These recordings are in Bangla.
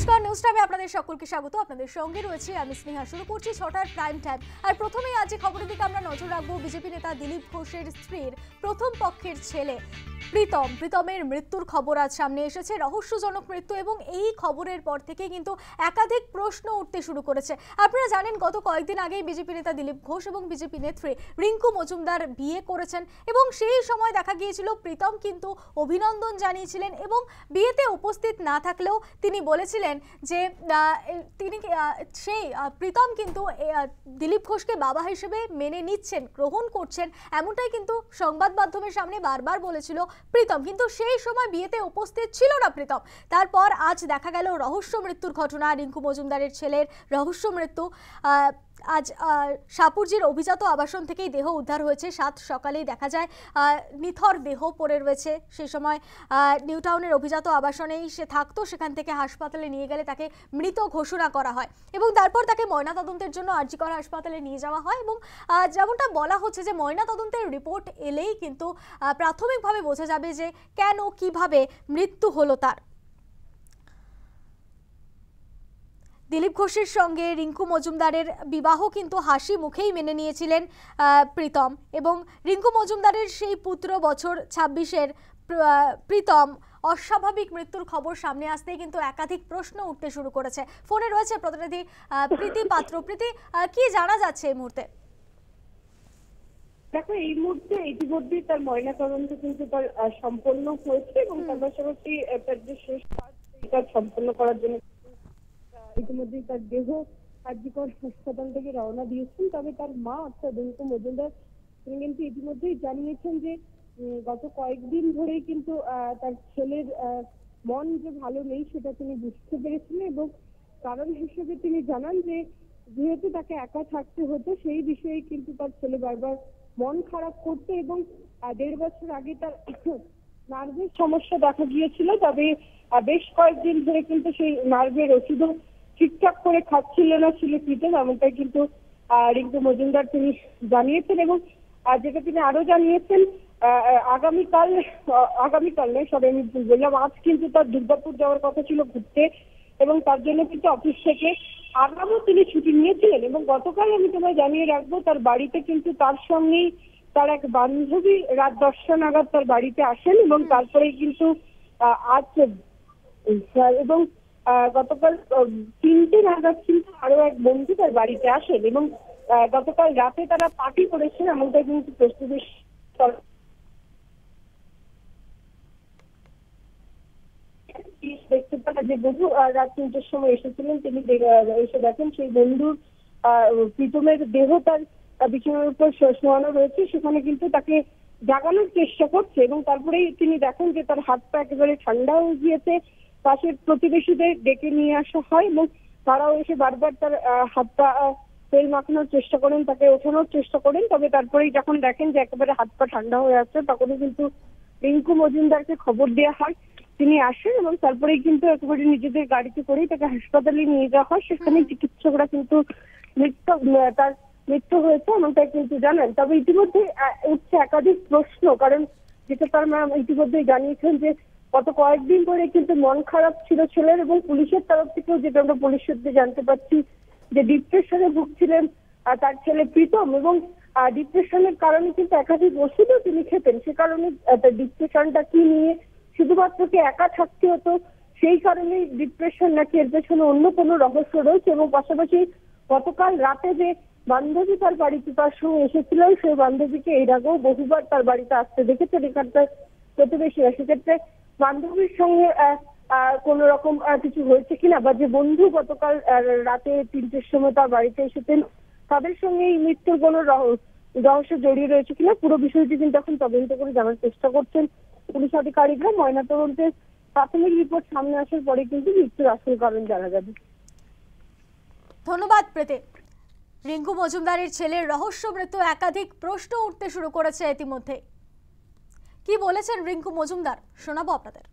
নমস্কার, নিউজ টাইমে আপনাদের সকলকে স্বাগত। আপনাদের সঙ্গে রয়েছে আমি স্নেহা। শুরু করছি 6টার প্রাইম টাইম। আর প্রথমেই আজ খবরের দিকে আমরা নজর রাখবো বিজেপি নেতা দিলীপ ঘোষের স্ত্রীর প্রথম পক্ষের ছেলে প্রীতমের মৃত্যুর খবর আজ সামনে এসেছে। রহস্যজনক মৃত্যু, এবং এই খবরের পর থেকে কিন্তু একাধিক প্রশ্ন উঠতে শুরু করেছে। আপনারা জানেন, গত কয়েকদিন আগেই বিজেপি নেতা দিলীপ ঘোষ এবং বিজেপি নেত্রী রিঙ্কু মজুমদার বিয়ে করেছেন, এবং সেই সময় দেখা গিয়েছিল প্রীতম কিন্তু অভিনন্দন জানিয়েছিলেন এবং বিয়েতে উপস্থিত না থাকলেও তিনি বলেছিলেন যে প্রীতম কিন্তু দিলীপ ঘোষকে বাবা হিসেবে মেনে নিচ্ছেন, গ্রহণ করছেন, এমনটাই কিন্তু সংবাদ মাধ্যমের সামনে বারবার বলেছিল প্রীতম। কিন্তু সেই সময় বিয়েতে উপস্থিত ছিল না প্রীতম। তারপর আজ দেখা গেল রহস্য মৃত্যুর ঘটনা, রিঙ্কু মজুমদারের ছেলের রহস্য মৃত্যু। আজ শাহপুরজির অভিজাত আবাসন থেকেই দেহ উদ্ধার হয়েছে। সাত সকালেই দেখা যায় নিথর দেহ পড়ে রয়েছে। সেই সময় নিউ টাউনের অভিজাত আবাসনেই সে থাকতো, সেখান থেকে হাসপাতালে নিয়ে গেলে তাকে মৃত ঘোষণা করা হয় এবং তারপর তাকে ময়নাতদন্তের জন্য আরজিকর হাসপাতালে নিয়ে যাওয়া হয়। এবং যেমনটা বলা হচ্ছে যে ময়নাতদন্তের রিপোর্ট এলেই কিন্তু প্রাথমিকভাবে বোঝা যাবে যে কেন কিভাবে মৃত্যু হলো তার। দিলীপ ঘোষের সঙ্গে রিঙ্কু মজুমদারের বিবাহ কিন্তু হাসি মুখেই মেনে নিয়েছিলেন প্রীতম, এবং রিঙ্কু মজুমদারের সেই পুত্র বছর 26-এর প্রীতম অস্বাভাবিক মৃত্যুর খবর সামনে আসতেই কিন্তু একাধিক প্রশ্ন উঠতে শুরু করেছে। ফোনে রয়েছে প্রতিনিধি প্রীতি পাত্র। প্রীতি, কি জানা যাচ্ছে এই মুহূর্তে? দেখো, এই মুহূর্তে ইতিমধ্যেই তার ময়নাতদন্ত কিন্তু তার সম্পন্ন হয়েছে এবং তার পাশাপাশি তার যে শেষ কাজ সম্পন্ন করার জন্য ইতিমধ্যেই তার দেহ আরজিকর হাসপাতাল থেকে রওনা দিয়েছেন। তবে তার মা অর্থাৎ রিঙ্কু মজুমদার তিনি কিন্তু ইতিমধ্যেই জানিয়েছেন যে গত কয়েকদিন ধরেই কিন্তু তার ছেলের মন যে ভালো নেই সেটা তিনি বুঝতে পেরেছিলেন, এবং কারণ হিসেবে তিনি জানান যে যেহেতু তাকে একা থাকতে হতো সেই বিষয়ে কিন্তু তার ছেলে বারবার মন খারাপ করতো এবং 1.5 বছর আগে তার নার্ভের সমস্যা দেখা গিয়েছিল। তবে বেশ কয়েকদিন ধরে কিন্তু সেই নার্ভের ওষুধও ঠিকঠাক করে খাচ্ছিল না ছিল প্রীতম, এমনটাই কিন্তু রিঙ্কু মজুমদার তিনি জানিয়েছেন। এবং যেটা তিনি আরো জানিয়েছেন, আগামীকাল নয়, সবাই আমি ভুল বললাম, আজ কিন্তু তার দুর্গাপুর যাওয়ার কথা ছিল ঘুরতে, এবং তার জন্য কিন্তু অফিস থেকে আগামও তিনি ছুটি নিয়েছিলেন। এবং গতকাল আমি তোমায় জানিয়ে রাখবো, তার বাড়িতে কিন্তু তার সঙ্গেই তার এক বান্ধবী রাত 10টা নাগাদ তার বাড়িতে আসেন, এবং তারপরেই কিন্তু আজ এবং গতকাল 3টে নাগাদ কিন্তু আরো এক বন্ধু তার বাড়িতে আসেন, এবং গতকাল রাতে তারা পার্টি করেছেন, এমনটা কিন্তু প্রস্তুতি দেখতে পারা যে বন্ধু রাত 3টের সময় এসেছিলেন, তিনি এসে দেখেন সেই বন্ধুর প্রীতমের দেহ তার বিছানার উপর শোয়ানো রয়েছে। সেখানে কিন্তু তাকে জাগানোর চেষ্টা করছে, এবং তারপরেই তিনি দেখেন যে তার হাত পা একেবারে ঠান্ডা হয়ে গিয়েছে। পাশের প্রতিবেশীদের ডেকে নিয়ে আসা হয় এবং তারাও এসে বারবার তার হাত পা তেল মাখানোর চেষ্টা করেন, তাকে ওঠানোর চেষ্টা করেন। তবে তারপরেই যখন দেখেন যে একেবারে হাত পা ঠান্ডা হয়ে আসছে, তখনই কিন্তু রিঙ্কু মজুমদারকে খবর দেওয়া হয়। তিনি আসেন এবং তারপরেই কিন্তু একেবারে নিজেদের গাড়িতে করেই তাকে হাসপাতালে নিয়ে যাওয়া হয়। সেখানে চিকিৎসকরা কিন্তু তার মৃত্যু হয়েছে এমনটাই কিন্তু জানান। তবে ইতিমধ্যে উঠছে একাধিক প্রশ্ন, কারণ যেটা তার মা ইতিমধ্যেই জানিয়েছেন যে গত কয়েকদিন ধরে কিন্তু মন খারাপ ছিল ছেলের, এবং পুলিশের তরফ থেকেও যেটা আমরা পুলিশ সূত্রে জানতে পারছি যে ডিপ্রেশনে ভুগছিলেন তার ছেলে প্রীতম, এবং ডিপ্রেশনের কারণে কিন্তু একাধিক ওষুধও তিনি খেতেন। সে কারণে ডিপ্রেশনটা কি নিয়ে শুধুমাত্র কি একা থাকতে হতো সেই কারণেই ডিপ্রেশন, নাকি এর পেছনে অন্য কোনো রহস্য রয়েছে। এবং পাশাপাশি গতকাল রাতে যে বান্ধবী তার বাড়িতে তার সঙ্গে এসেছিলেন, সেই বান্ধবীকে এর আগেও বহুবার তার বাড়িতে আসতে দেখেছেন এখানকার প্রতিবেশীরা। সেক্ষেত্রে বান্ধবীর সঙ্গে কোন রকম কিছু হয়েছে কিনা, বা যে বন্ধু গতকাল রাতে 3টের সময় তার বাড়িতে এসেছেন তাদের সঙ্গে এই মৃত্যুর কোনো রহস্য জড়িয়ে রয়েছে কিনা, পুরো বিষয়টি কিন্তু এখন তদন্ত করে জানার চেষ্টা করছেন পুলিশ আধিকারিকরা। ময়নাতদন্তের প্রাথমিক রিপোর্ট সামনে আসার পরে কিন্তু মৃত্যুর আসল কারণ জানা যাবে। ধন্যবাদ প্রীতি। রিঙ্কু মজুমদারের ছেলের রহস্য মৃত্যু একাধিক প্রশ্ন উঠতে শুরু করেছে ইতিমধ্যে। কি বলেছেন রিঙ্কু মজুমদার শোনাবো আপনাদের।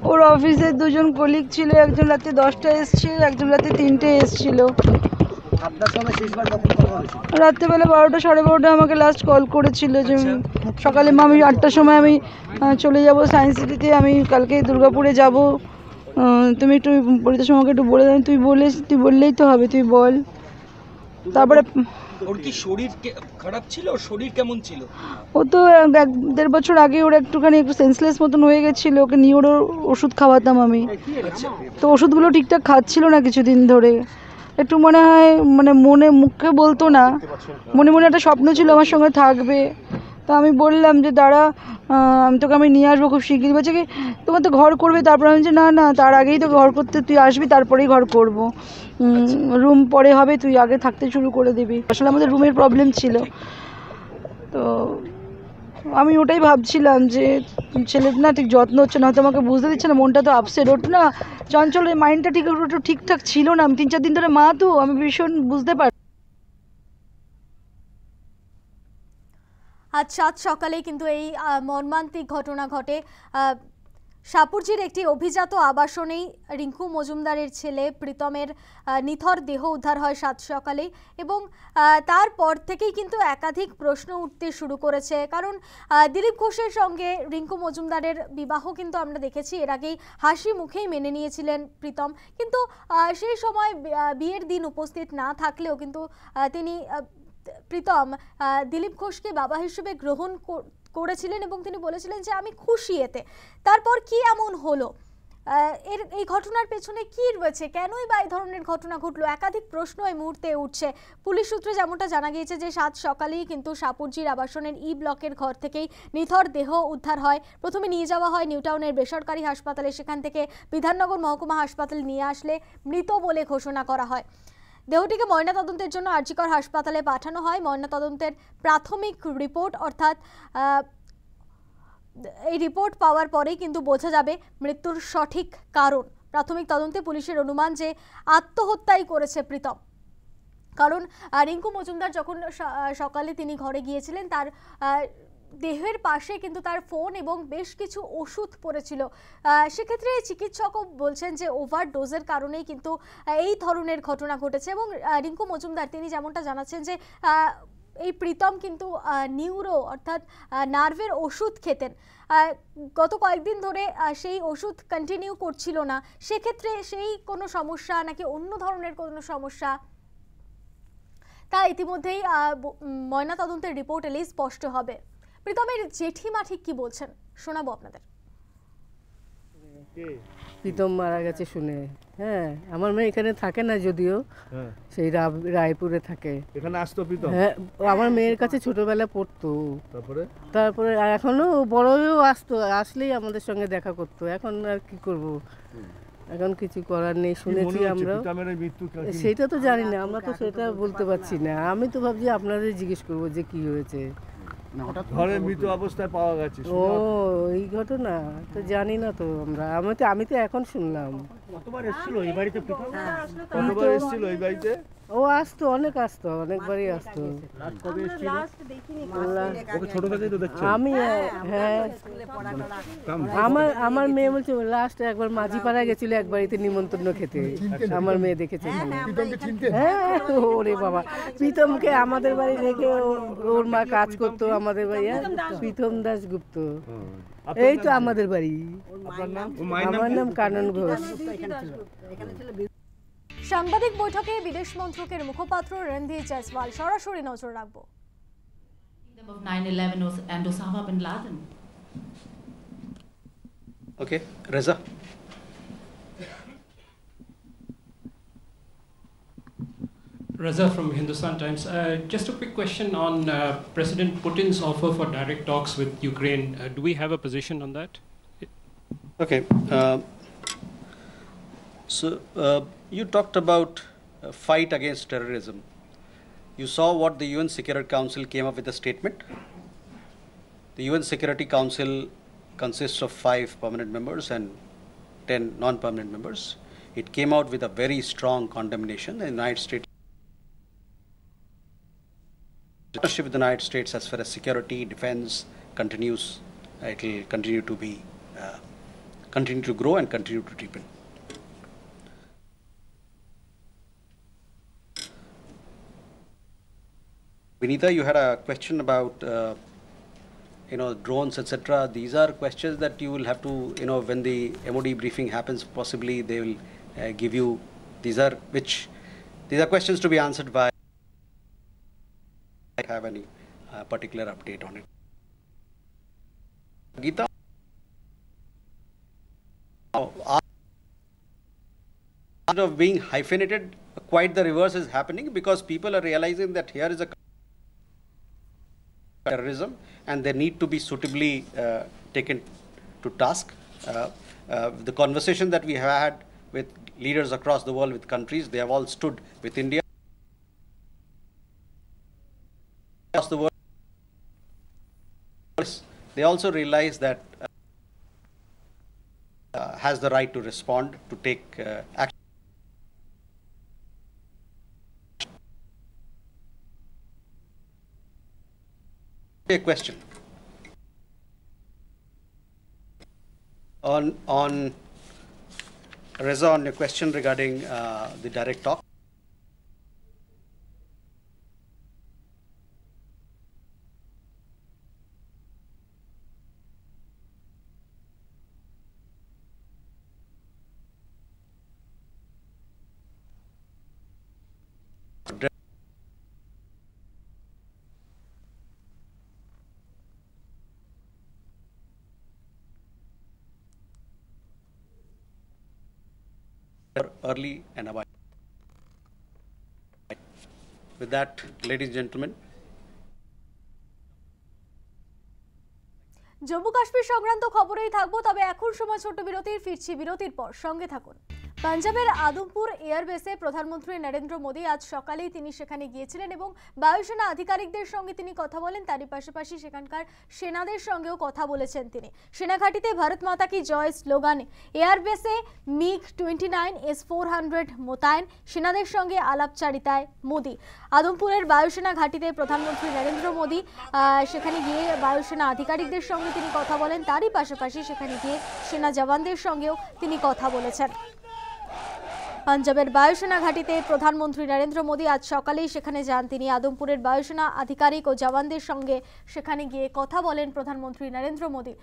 ওর অফিসে দুজন কলিগ ছিল, একজন রাতে 10টায় এসেছিল, একজন রাতে 3টে এসেছিল। রাত্রেবেলা 12টা 12:30 আমাকে লাস্ট কল করেছিল যে সকালে আমি 8টার সময় আমি চলে যাব সায়েন্স সিটিতে, আমি কালকে দুর্গাপুরে যাব, তুমি একটু পরিতার সঙ্গে একটু বলে দাও, তুই বললেই তো হবে, তুই বল। তারপরে ওর কি শরীর খারাপ ছিল? শরীর কেমন ছিল? ও তো 1-1.5 বছর আগে ওর একটুখানি একটু সেন্সলেস মতন হয়ে গেছিলো, ওকে নিউরো ওষুধ খাওয়াতাম আমি। তো ওষুধগুলো ঠিকঠাক খাচ্ছিল না কিছুদিন ধরে, একটু মনে হয় মানে মনে মুখে বলতো না, মনে মনে একটা স্বপ্ন ছিল আমার সঙ্গে থাকবে। তো আমি বললাম যে দাঁড়া, আমি নিয়ে আসবো খুব শিগগিরই। বলছে কি তোমার তো ঘর করবে, তারপর আমি বলছি না তার আগেই তো ঘর করতে, তুই আসবি তারপরেই ঘর করব, রুম পরে হবে, তুই আগে থাকতে শুরু করে দিবি। আসলে আমাদের রুমের প্রবলেম ছিল, তো আমি ওটাই ভাবছিলাম যে ছেলের না ঠিক যত্ন হচ্ছে না, হয়তো আমাকে বুঝতে দিচ্ছে না, মনটা তো আপসেট, ওঠ না চঞ্চলের মাইন্ডটা ঠিকঠাক ছিল না। আমি 3-4 দিন ধরে মা, তো আমি ভীষণ বুঝতে পারি। আজ সাত সকালেই কিন্তু এই মর্মান্তিক ঘটনা ঘটে। শাহপুরজির একটি অভিজাত আবাসনেই রিঙ্কু মজুমদারের ছেলে প্রীতমের নিথর দেহ উদ্ধার হয় সাত সকালেই, এবং তারপর থেকেই কিন্তু একাধিক প্রশ্ন উঠতে শুরু করেছে। কারণ দিলীপ ঘোষের সঙ্গে রিঙ্কু মজুমদারের বিবাহ কিন্তু আমরা দেখেছি, এর আগেই হাসি মুখেই মেনে নিয়েছিলেন প্রীতম, কিন্তু সেই সময় বিয়ের দিন উপস্থিত না থাকলেও কিন্তু তিনি প্রীতম দিলীপ ঘোষকে বাবা হিসেবে গ্রহণ করেছিলেন এবং তিনি বলেছিলেন যে আমি খুশি এতে। তারপর কি এমন হলো, এই ঘটনার পেছনে কি রয়েছে, কেনই বা এই ধরনের ঘটনা ঘটলো, একাধিক প্রশ্ন এই মুহূর্তে উঠছে। পুলিশ সূত্রে যেমনটা জানা গিয়েছে যে সাত সকালেই কিন্তু শাহপুরজির আবাসনের ই ব্লকের ঘর থেকেই নিথর দেহ উদ্ধার হয়। প্রথমে নিয়ে যাওয়া হয় নিউ টাউনের বেসরকারি হাসপাতালে, সেখান থেকে বিধাননগর মহকুমা হাসপাতালে নিয়ে আসলে মৃত বলে ঘোষণা করা হয়। দেহটিকে ময়নাতদন্তের জন্য আরজিকর হাসপাতালে পাঠানো হয়। ময়নাতদন্তের প্রাথমিক রিপোর্ট অর্থাৎ এই রিপোর্ট পাওয়ার পরেই কিন্তু বোঝা যাবে মৃত্যুর সঠিক কারণ। প্রাথমিক তদন্তে পুলিশের অনুমান যে আত্মহত্যাই করেছে প্রীতম, কারণ রিঙ্কু মজুমদার যখন সকালে তিনি ঘরে গিয়েছিলেন, তার দেহের পাশে কিন্তু তার ফোন এবং বেশ কিছু ওষুধ পড়েছিল। সেক্ষেত্রে চিকিৎসকও বলছেন যে ওভারডোজের কারণেই কিন্তু এই ধরনের ঘটনা ঘটেছে। এবং রিঙ্কু মজুমদার তিনি যেমনটা জানাচ্ছেন যে এই প্রীতম কিন্তু নিউরো অর্থাৎ নার্ভের ওষুধ খেতেন, গত কয়েকদিন ধরে সেই ওষুধ কন্টিনিউ করছিল না। সেক্ষেত্রে সেই কোনো সমস্যা নাকি অন্য ধরনের কোনো সমস্যা, তা ইতিমধ্যেই ময়নাতদন্তের রিপোর্ট এলেই স্পষ্ট হবে। প্রীতমের জেঠিমা ঠিক কি বলছেন শোনাবো আপনাদের। প্রীতম মারা গেছে শুনে, হ্যাঁ আমার মেয়ে এখানে থাকে না, যদিও সেই রায়পুরে থাকে। এখানে আসতো প্রীতম? হ্যাঁ, আমার মেয়ের কাছে ছোটবেলা পড়তো, তারপরে এখনো বড়ও আসতো, আসলেই আমাদের সঙ্গে দেখা করতো। এখন আর কি করব, এখন কিছু করার নেই। শুনেছি আমরা, সেটা তো জানি না, আমরা তো সেটা বলতে পারছি না। আমি তো ভাবছি আপনাদের জিজ্ঞেস করবো যে কি হয়েছে। ঘরে মৃত অবস্থায় পাওয়া গেছে। ও এই ঘটনা তো জানি না তো আমরা, আমি তো এখন শুনলাম। কতবার এসেছিল এই বাড়িতে প্রীতম? কতবার এসেছিল এই বাড়িতে? ও আসতো, অনেকবারই আসতো। আমি হ্যাঁ, আমার মেয়ে বলছে লাস্ট একবার মাঝিপাড়া গেছিল এক বাড়িতে নিমন্ত্রণ খেতে, আমার মেয়ে দেখেছে। হ্যাঁ ওরে বাবা, প্রীতমকে আমাদের বাড়ি রেখে ওর মা কাজ করতো আমাদের বাড়ি, প্রীতম দাশগুপ্ত, এই তো আমাদের বাড়ি। আমার নাম কানন ঘোষ। সাংবাদিক বৈঠকে বিদেশ মন্ত্রকের মুখপাত্র রণধীর জয়সওয়াল সরাসরি নজর রাখবো। 9/11 and Osama bin Laden. Okay, Reza. Reza from Hindustan Times. Just a quick question on President Putin's offer for direct talks with Ukraine. Do we have a position on that? Okay. You talked about fight against terrorism. You saw what the UN Security Council came up with a statement. The UN Security Council consists of 5 permanent members and 10 non-permanent members. It came out with a very strong condemnation. The United States partnership with the United States as far as security, defense continues. It will continue to be continue to grow and continue to deepen. Vinita, you had a question about drones, etc. These are questions that you will have to, when the MOD briefing happens, possibly they will give you. These are questions to be answered by. I have any particular update on it. Geeta, of being hyphenated, quite the reverse is happening, because people are realizing that here is a terrorism and they need to be suitably taken to task. The conversation that we have had with leaders across the world, with countries, they have all stood with India. Across the world, they also realize that has the right to respond, to take action. A question on Reza, on your question regarding the direct talk. Early and abide. With that, ladies and gentlemen, Jammu Kashmir সংক্রান্ত খবরেই থাকবো, তবে এখন সময় ছোট্ট বিরতির, ফিরছি বিরতির পর, সঙ্গে থাকুন। পাঞ্জাবের আদমপুর এয়ারবেসে প্রধানমন্ত্রী নরেন্দ্র মোদী আজ সকালেই তিনি সেখানে গিয়েছিলেন এবং বায়ুসেনা আধিকারিকদের সঙ্গে তিনি কথা বলেন। তারই পাশাপাশি সেখানকার সেনাদের সঙ্গেও কথা বলেছেন তিনি। সেনাঘাটিতে ভারত মাতা কি জয় স্লোগানে এয়ারবেসে MiG-29 S-400 মোতায়েন, সেনাদের সঙ্গে আলাপচারিতায় মোদী। আদমপুরের বায়ুসেনা ঘাটিতে প্রধানমন্ত্রী নরেন্দ্র মোদী সেখানে গিয়ে বায়ুসেনা আধিকারিকদের সঙ্গে তিনি কথা বলেন। তারই পাশাপাশি সেখানে গিয়ে সেনা জওয়ানদের সঙ্গেও তিনি কথা বলেছেন। পাঞ্জাবের বায়ুসেনা ঘাটিতে প্রধানমন্ত্রী নরেন্দ্র মোদী আজ সকালেই সেখানে যান। তিনি আদমপুরের বায়ুসেনা আধিকারিক ও জওয়ানদের সঙ্গে সেখানে গিয়ে কথা বলেন প্রধানমন্ত্রী নরেন্দ্র মোদী।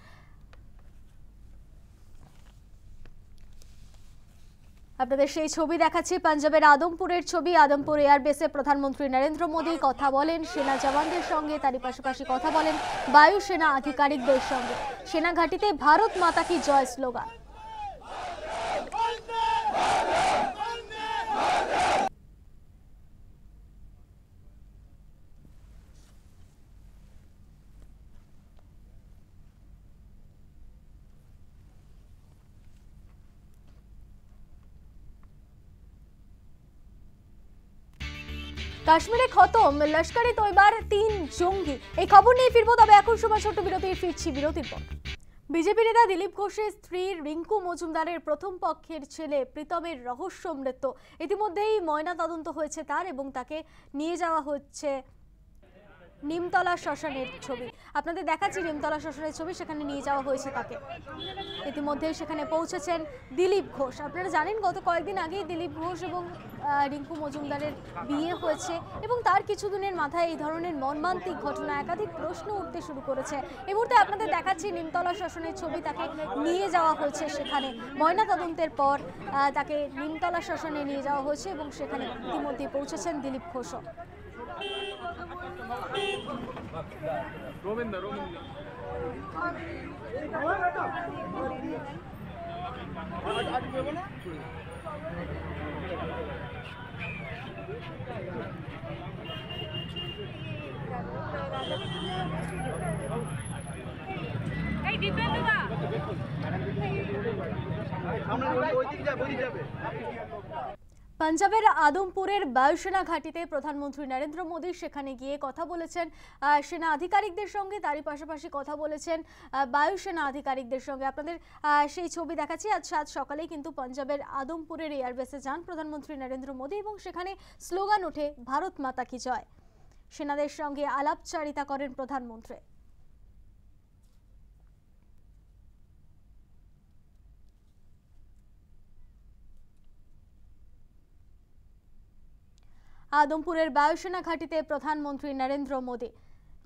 আপনাদের সেই ছবি দেখাচ্ছি, পাঞ্জাবের আদমপুরের ছবি। আদমপুর এয়ারবেসে প্রধানমন্ত্রী নরেন্দ্র মোদী কথা বলেন সেনা জওয়ানদের সঙ্গে, তারই পাশাপাশি কথা বলেন বায়ুসেনা আধিকারিকদের সঙ্গে। সেনা ঘাটিতে ভারত মাতা কি জয় স্লোগান। কাশ্মীরে খতম লস্করে তৈবার 3 জঙ্গি। এই খবর নিয়ে ফিরবো, তবে এখন সময় ছোট্ট বিরতির, ফিরছি বিরতির পর। বিজেপি নেতা দিলীপ ঘোষের স্ত্রী রিঙ্কু মজুমদারের প্রথম পক্ষের ছেলে প্রীতমের রহস্য মৃত্যু। ইতিমধ্যেই ময়না তদন্ত হয়েছে তার, এবং তাকে নিয়ে যাওয়া হচ্ছে নিমতলা শ্মশানের ছবি। আপনাদের দেখাচ্ছি নিমতলা শ্মশানের ছবি, সেখানে নিয়ে যাওয়া হয়েছে তাকে। ইতিমধ্যেই সেখানে পৌঁছেছেন দিলীপ ঘোষ। আপনারা জানেন গত কয়েকদিন আগেই দিলীপ ঘোষ এবং রিঙ্কু মজুমদারের বিয়ে হয়েছে, এবং তার কিছুদিনের মাথায় এই ধরনের মর্মান্তিক ঘটনা, একাধিক প্রশ্ন উঠতে শুরু করেছে। এই মুহূর্তে আপনাদের দেখাচ্ছি নিমতলা শ্মশানের ছবি, তাকে নিয়ে যাওয়া হয়েছে সেখানে। ময়না তদন্তের পর তাকে নিমতলা শ্মশানে নিয়ে যাওয়া হয়েছে, এবং সেখানে ইতিমধ্যেই পৌঁছেছেন দিলীপ ঘোষ। পাঞ্জাবের আদমপুরের বায়ুসেনা ঘাটিতে প্রধানমন্ত্রী নরেন্দ্র মোদী সেখানে গিয়ে কথা বলেছেন সেনা আধিকারিকদের সঙ্গে, তারই পাশাপাশি কথা বলেছেন বায়ুসেনা আধিকারিকদের সঙ্গে। আপনাদের সেই ছবি দেখাচ্ছি। আজ সকালেই কিন্তু পাঞ্জাবের আদমপুরের এয়ারবেসে যান প্রধানমন্ত্রী নরেন্দ্র মোদী, এবং সেখানে স্লোগান ওঠে ভারত মাতা কি জয়। সেনাদের সঙ্গে আলাপচারিতা করেন প্রধানমন্ত্রী। আদমপুরের বায়ুসেনা ঘাটিতে প্রধানমন্ত্রী নরেন্দ্র মোদী।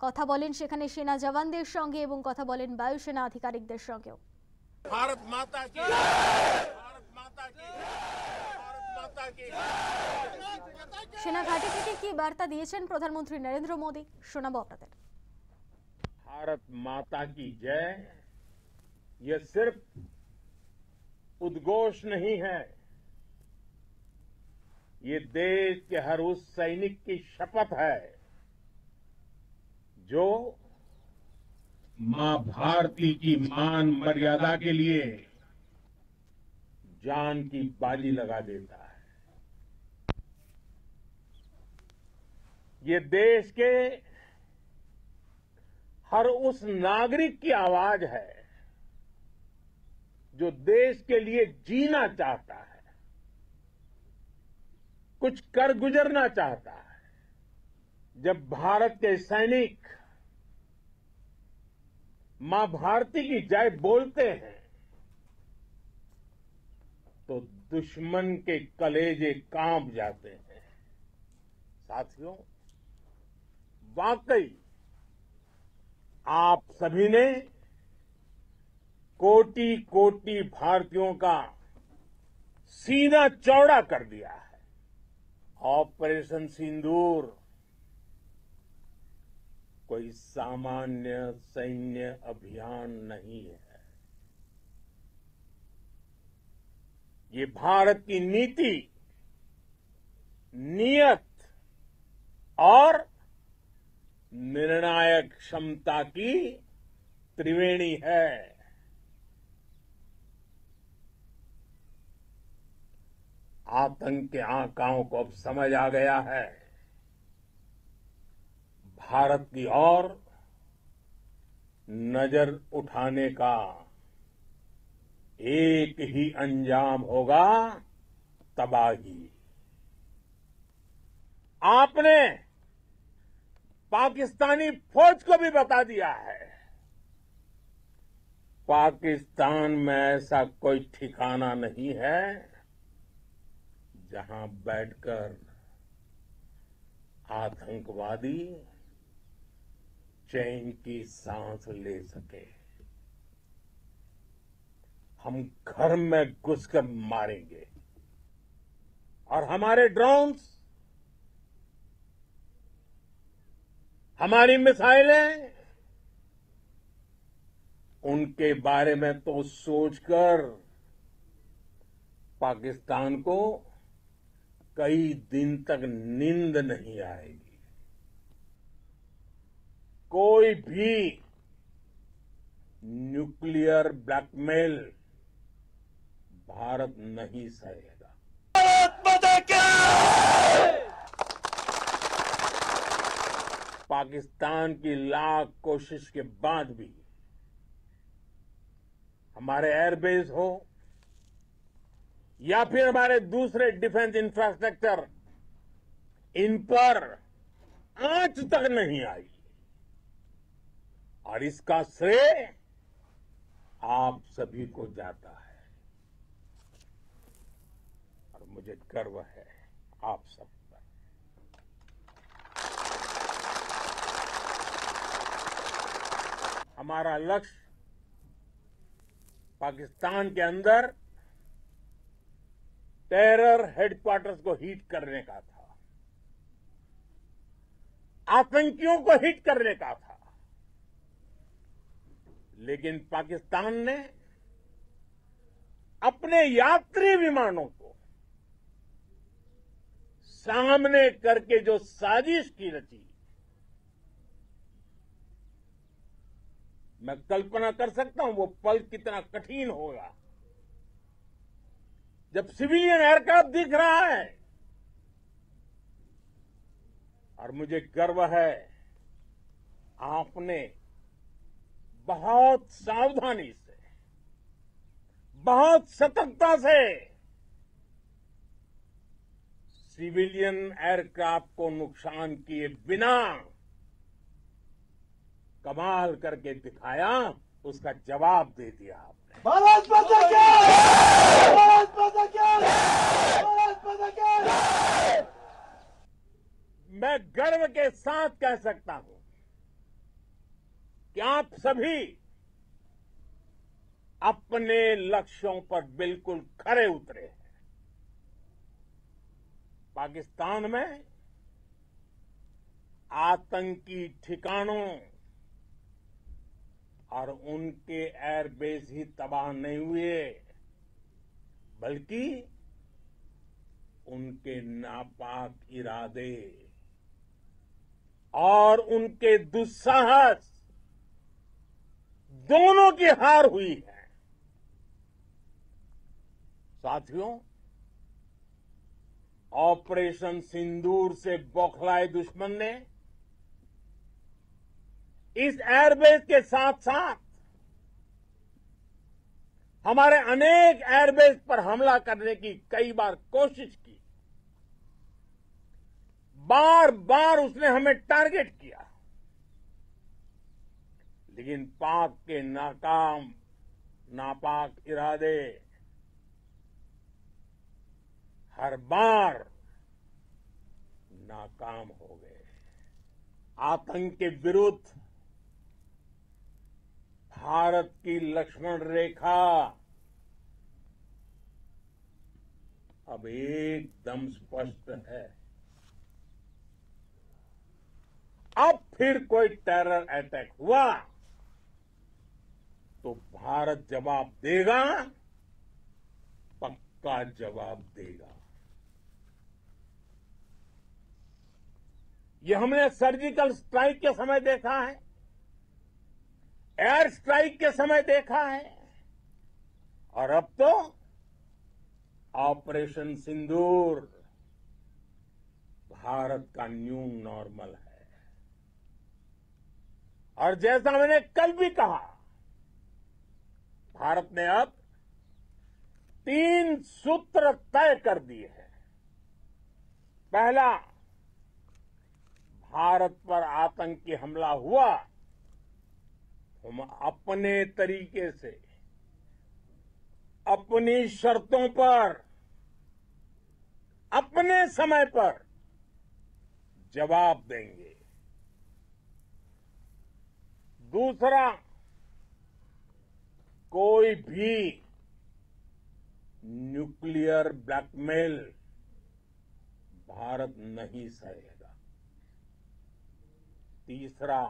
কথা বলেন সেখানে সেনা জওয়ানদের সঙ্গে এবং কথা বলেন বায়ুসেনা আধিকারিকদের সঙ্গেও। भारत माता की, भारत माता की, भारत माता की। সেনা ঘাঁটি থেকে কি বার্তা দিয়েছেন প্রধানমন্ত্রী নরেন্দ্র মোদী, শোনাবো আপনাদের। भारत माता की जय ये सिर्फ उद्घोष नहीं है, ये देश के हर उस सैनिक की शपथ है जो मां भारती की मान मर्यादा के लिए जान की बाजी लगा देता है। ये देश के हर उस नागरिक की आवाज है जो देश के लिए जीना चाहता है, कुछ कर गुजरना चाहता है। जब भारत के सैनिक मां भारती की जय बोलते हैं तो दुश्मन के कलेजे कांप जाते हैं। साथियों, वाकई आप सभी ने कोटि कोटि भारतीयों का सीना चौड़ा कर दिया है। ऑपरेशन सिंदूर कोई सामान्य सैन्य अभियान नहीं है, ये भारत की नीति, नियत और निर्णायक क्षमता की त्रिवेणी है। आतंक के आकाओं को अब समझ आ गया है, भारत की ओर नजर उठाने का एक ही अंजाम होगा, तबाही। आपने पाकिस्तानी फौज को भी बता दिया है, पाकिस्तान में ऐसा कोई ठिकाना नहीं है जहां बैठकर आतंकवादी चैन की सांस ले सके। हम घर में घुसकर मारेंगे और हमारे ड्रोन्स, हमारी मिसाइलें, उनके बारे में तो सोचकर पाकिस्तान को कई दिन तक नींद नहीं आएगी। कोई भी न्यूक्लियर ब्लैकमेल भारत नहीं सहेगा। पाकिस्तान की लाख कोशिश के बाद भी हमारे एयरबेस हो या फिर हमारे दूसरे डिफेंस इंफ्रास्ट्रक्चर, इन पर आंच तक नहीं आई और इसका श्रेय आप सभी को जाता है और मुझे गर्व है आप सब पर। हमारा लक्ष्य पाकिस्तान के अंदर टेरर हेडक्वार्टर्स को हिट करने का था, आतंकियों को हिट करने का था, लेकिन पाकिस्तान ने अपने यात्री विमानों को सामने करके जो साजिश की रची, मैं कल्पना कर सकता हूं वो पल कितना कठिन होगा जब सिविलियन एयरक्राफ्ट दिख रहा है। और मुझे गर्व है आपने बहुत सावधानी से, बहुत सतर्कता से सिविलियन एयरक्राफ्ट को नुकसान किए बिना कमाल करके दिखाया, उसका जवाब दे दिया आपने। भारत माता की! भारत माता की! भारत माता की! मैं गर्व के साथ कह सकता हूं आप सभी अपने लक्ष्यों पर बिल्कुल खरे उतरे हैं। पाकिस्तान में आतंकी ठिकानों और उनके एयरबेस ही तबाह नहीं हुए, बल्कि उनके नापाक इरादे और उनके दुस्साहस दोनों की हार हुई है। साथियों, ऑपरेशन सिंदूर से बौखलाए दुश्मन ने इस एयरबेस के साथ साथ हमारे अनेक एयरबेस पर हमला करने की कई बार कोशिश की। बार बार उसने हमें टारगेट किया, लेकिन पाक के नापाक इरादे हर बार नाकाम हो गए। आतंक के विरुद्ध भारत की लक्ष्मण रेखा अब एकदम स्पष्ट है। अब फिर कोई टेरर अटैक हुआ तो भारत जवाब देगा, पक्का जवाब देगा। ये हमने सर्जिकल स्ट्राइक के समय देखा है, एयर स्ट्राइक के समय देखा है, और अब तो ऑपरेशन सिंदूर भारत का न्यू नॉर्मल है। और जैसा मैंने कल भी कहा, भारत ने अब 3 सूत्र तय कर दिए हैं। पहला, भारत पर आतंकी हमला हुआ, हम अपने तरीके से, अपनी शर्तों पर, अपने समय पर जवाब देंगे। दूसरा, कोई भी न्यूक्लियर ब्लैकमेल भारत नहीं सहेगा। तीसरा,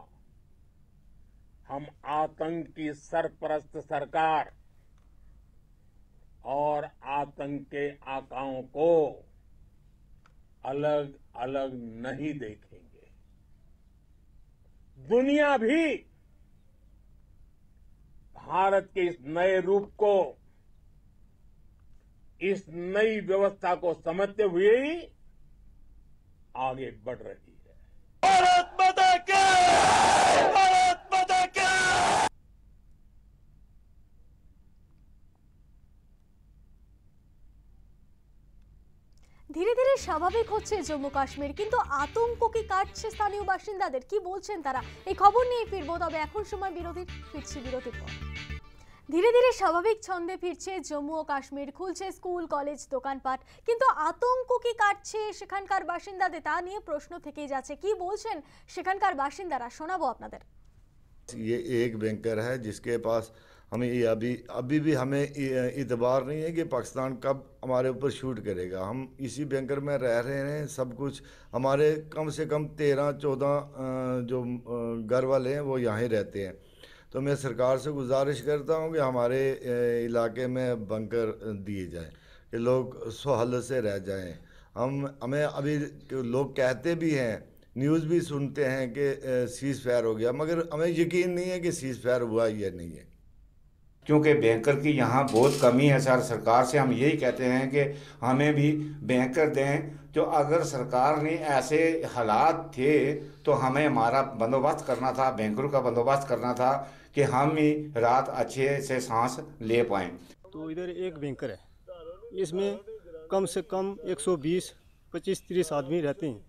हम आतंक की सरपरस्त सरकार और आतंक के आकाओं को अलग अलग नहीं देखेंगे। दुनिया भी भारत के इस नए रूप को, इस नई व्यवस्था को समझते हुए ही आगे बढ़ रही है। भारत माता की! भारत माता की! ধীরে ধীরে স্বাভাবিক হচ্ছে জম্মু কাশ্মীর, কিন্তু আতঙ্ক কি কাটছে স্থানীয় বাসিন্দাদের? কি বলছেন তারা? এই খবর নিয়ে ফিরবো, তবে এখন সময় বিরতির। ফিরছি বিরতির পর। ধীরে ধীরে স্বাভাবিক ছন্দে ফিরছে জম্মু ও কাশ্মীর, খুলছে স্কুল, কলেজ, দোকানপাট, কিন্তু আতঙ্ক কি কাটছে সেখানকার বাসিন্দাদের? তা নিয়ে প্রশ্ন থেকেই যাচ্ছে। কি বলছেন সেখানকার বাসিন্দারা, শোনাবো আপনাদের। ये एक बैंकर है जिसके पास हमें ये अभी भी हमें इतबार नहीं है कि पाकिस्तान कब हमारे ऊपर शूट करेगा। हम इसी बैंकर में रह रहे हैं, सब कुछ हमारे कम से कम 13-14 जो घर वाले हैं वो यहाँ ही रहते हैं। तो मैं सरकार से गुजारिश करता हूँ कि हमारे इलाके में बंकर दिए जाए कि लोग सोहलत से रह जाएं। हमें अभी लोग कहते भी हैं, न्यूज़ भी सुनते हैं कि सीज़ फायर हो गया, मगर हमें यकीन नहीं है कि सीज़ फायर हुआ या नहीं है, क्योंकि बैंकर की यहाँ बहुत कमी है। सर, सरकार से हम यही कहते हैं कि हमें भी बैंकर दें। जो अगर सरकार ने ऐसे हालात थे तो हमें हमारा बंदोबस्त करना था, बैंकरों का बंदोबस्त करना था कि हम ही रात अच्छे से सांस ले पाएँ। तो इधर एक बैंकर है, इसमें कम से कम 120-25-30 आदमी रहते हैं।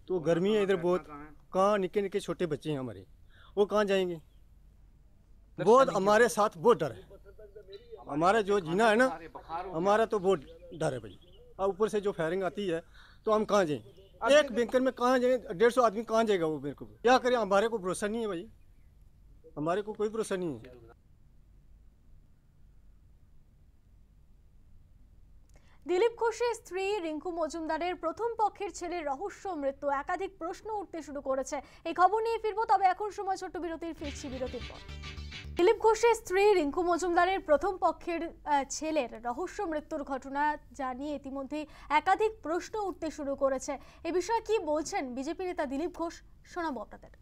तो गर्मी है इधर बहुत, कहाँ निके निके छोटे बच्चे हैं हमारे, वो कहाँ जाएंगे? बहुत हमारे साथ बहुत डर है। हमारा जो जीना है ना, हमारा तो बहुत डर है भाई। अब ऊपर से जो फायरिंग आती है तो हम कहाँ जाएं? एक बैंकर में कहाँ जाएं? 150 आदमी कहाँ जाएगा? वो मेरे को क्या करें, हमारे को भरोसा नहीं है भाई। हमारे को कोई भरोसा नहीं है। দিলীপ ঘোষের স্ত্রী রিঙ্কু মজুমদারের প্রথম পক্ষের ছেলের রহস্য মৃত্যু একাধিক প্রশ্ন উঠতে শুরু করেছে। এই খবর নিয়ে ফিরবো, তবে এখন সময় ছোট্ট বিরতির, ফিরছি বিরতির পর। দিলীপ ঘোষের স্ত্রী রিঙ্কু মজুমদারের প্রথম পক্ষের ছেলের রহস্য মৃত্যুর ঘটনা জানিয়ে ইতিমধ্যে একাধিক প্রশ্ন উঠতে শুরু করেছে। এ বিষয়ে কি বলছেন বিজেপি নেতা দিলীপ ঘোষ, শোনাবো আপনাদের।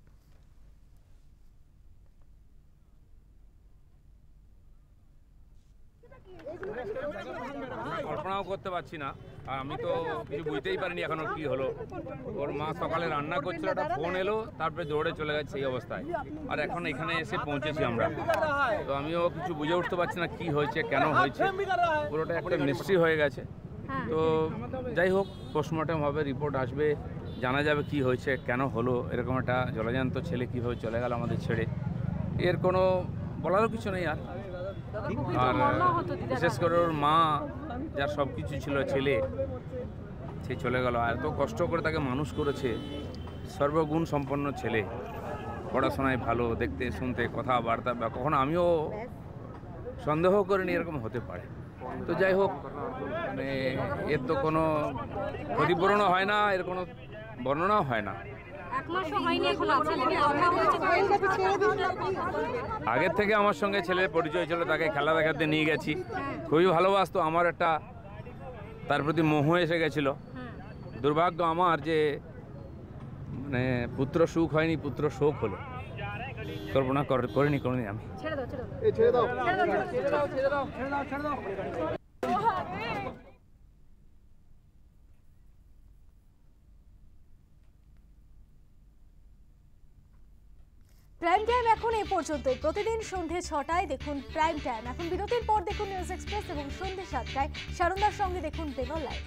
কল্পনাও করতে পারছি না, আর আমি তো কিছু বুঝতেই পারিনি এখনো কি হলো। ওর মা সকালে রান্না করছিল, একটা ফোন এলো, তারপরে দৌড়ে চলে গেছে এই অবস্থায়। আর এখন এখানে এসে পৌঁছেছি আমরা, তো আমিও কিছু বুঝে উঠতে পারছি না কি হয়েছে, কেন হয়েছে, পুরোটা একটা মিস্ট্রি হয়ে গেছে। তো যাই হোক, পোস্টমর্টম হবে, রিপোর্ট আসবে, জানা যাবে কি হয়েছে, কেন হলো, এরকম একটা জলজান্ত ছেলে কীভাবে চলে গেল আমাদের ছেড়ে। এর কোনো বলারও কিছু নেই। আর বিশেষ করে ওর মা, যার সব কিছু ছিল, ছেলে সে চলে গেল। এত কষ্ট করে তাকে মানুষ করেছে, সর্বগুণ সম্পন্ন ছেলে, পড়াশোনায় ভালো, দেখতে শুনতে কথাবার্তা, বা কখনো আমিও সন্দেহ করিনি এরকম হতে পারে। তো যাই হোক, মানে এর তো কোনো ক্ষতিপূরণও হয় না, এর কোনো বর্ণনাও হয় না। আগের থেকে আমার সঙ্গে ছেলের পরিচয় ছিল, তাকে খেলা দেখাতে নিয়ে গেছি, খুবই ভালোবাসতো। আমার একটা তার প্রতি মোহ এসে গেছিল। দুর্ভাগ্য আমার যে মানে পুত্র সুখ হয়নি, পুত্র শোক হলো। কল্পনা করিনি কোনোদিন আমি। প্রাইম টাইম এখন এই পর্যন্তই। প্রতিদিন সন্ধ্যে 6টায় দেখুন প্রাইম টাইম। এখন বিরতির পর দেখুন নিউজ এক্সপ্রেস এবং সন্ধ্যে 7টায় সারন্দার সঙ্গে দেখুন বেঙ্গল লাইভ।